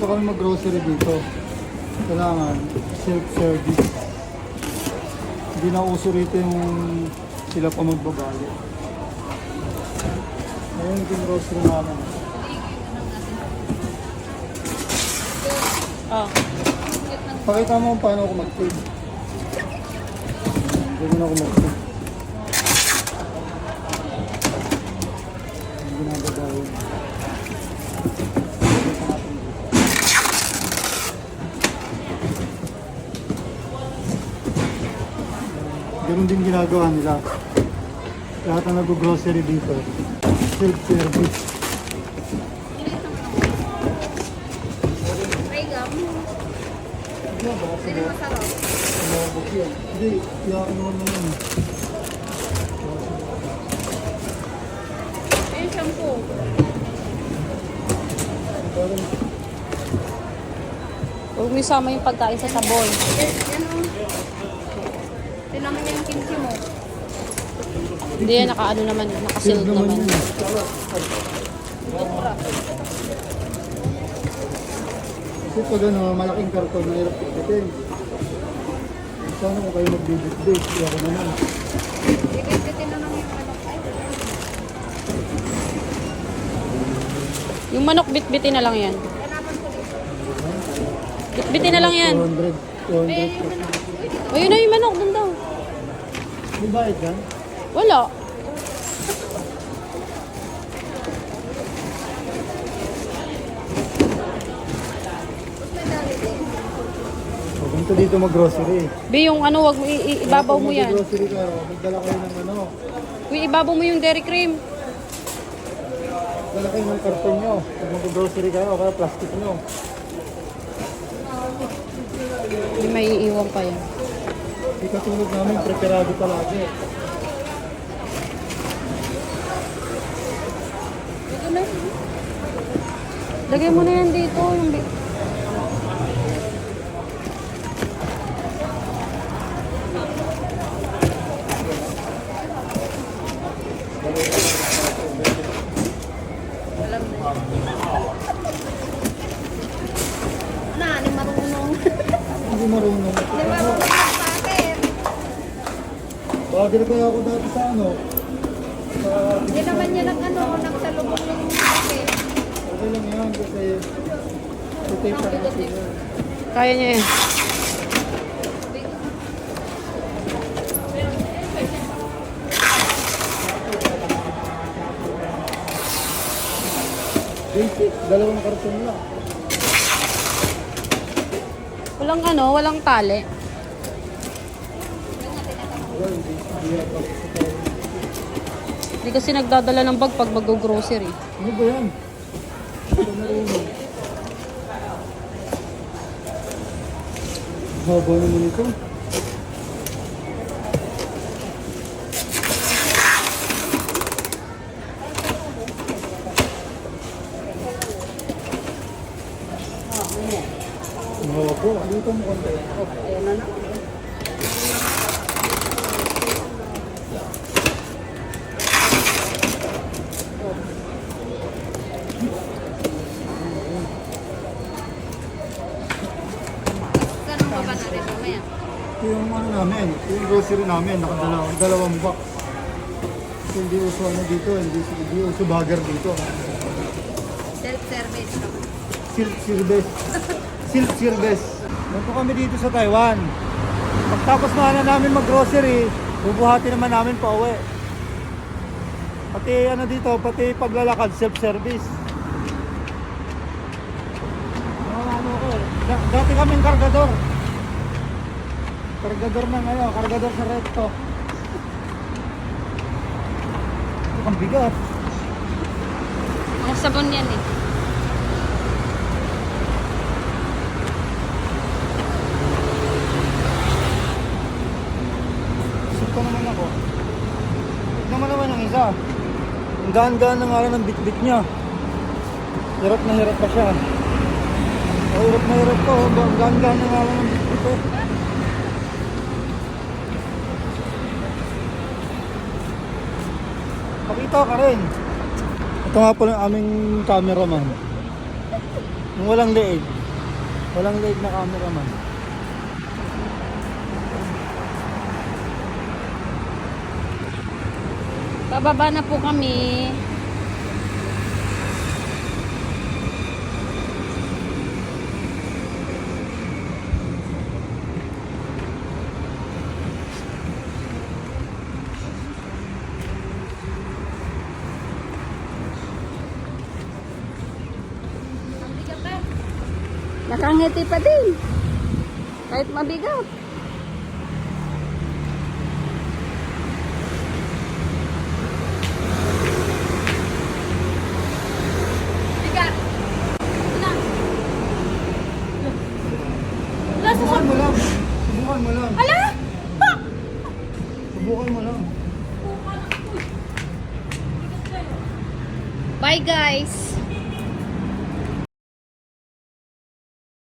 kami mag-grocery dito. Kailangan self-service. Hindi na uso rito yung sila pa magbabayad. Ayun yung grocery namin. Oh. Pakita mo kung paano ako mag-save. Ganyan ako mag-save. Hindi na gagawin. Ganun din ginagawa nila. Lahat na nag-grocery dito. Self-service. May gam. Ano ba? Hindi masarap. Malabok yan. Hindi, iyakan naman na yun. Ayun, shampoo. Parang Huwag mo isama yung pagkain sa sabon. Yan o. Tinaman niya yung kimchi mo. Hindi yan, naka-ano naman, naka-sealed naman. yun. Kasi pag ano, malaking karton na hirap pipitin. Sana kung kayo magbibit-bit, iyakan naman. Ikit-kitin na lang yung manok. Ay, Yung manok, bit-bitin na lang yan. hanapan ko dito. Bit-bitin na lang yan. 200. Ayun na yung manok, dun daw. May bayad ka? Wala. O, ganito dito mag-grocery. Be, yung ano, wag mo, ibabaw mo yan. Mag-grocery kayo, magdala kayo ng ano. Uy, ibabaw mo yung dairy cream. Magdala kayo ng karton nyo. Pag mag-grocery kayo, kaya plastic nyo. Hindi may iiwan pa yan. Hindi katulad namin, preparado palagi. Ito na. Lagay mo na yan dito. Yung Alam na. Na, ni marunong. Hindi marunong. Ni marunong mag-packet. Bagay kaya ako dati sa ano. Sa Hindi naman niya nagsalubong ng packet. okay lang yan kasi puti pa rin sila. kaya niya yan. Basic, dalawang karton lang. Walang ano, walang tali. Well, hindi ako sa tao. Hindi kasi nagdadala ng bag pag mag-grocery. Ano ba yan? Ito marunong. Haba naman ito. Haba, dito mo konti. Ayan na na. Ganun pa ba na rin mamaya? Ito yung ano namin, ito yung grocery namin, dalawang box. Kasi hindi uso ano dito, hindi uso bagger dito. Self-service naman. Silk service. Silk service. Nandito kami dito sa Taiwan. Pagtapos na namin mag-grocery, bubuhati naman namin pa uwi. Pati ano dito, pati paglalakad, self-service. Ano ko, dati kaming kargador. Kargador na ngayon, kargador sa recto. Ito ang bigat. Ang sabon yan eh. Isip ko naman ako. Naman yung isa. Ang gaan-gaan na nga lang ng bit-bit niya. Hirap na hirap pa siya. Hirap na hirap pa. Ang gaan-gaan na nga lang ng bit-bit ko. Pakita ka rin. Ito nga pala yung aming cameraman. Yung walang leeg. Walang leg na cameraman. Bababa na po kami. Nakangiti pa din. Kahit mabigat. Bigat. Na. Subukan mo lang. Subukan mo lang. Ala! Subukan mo lang. Bye guys.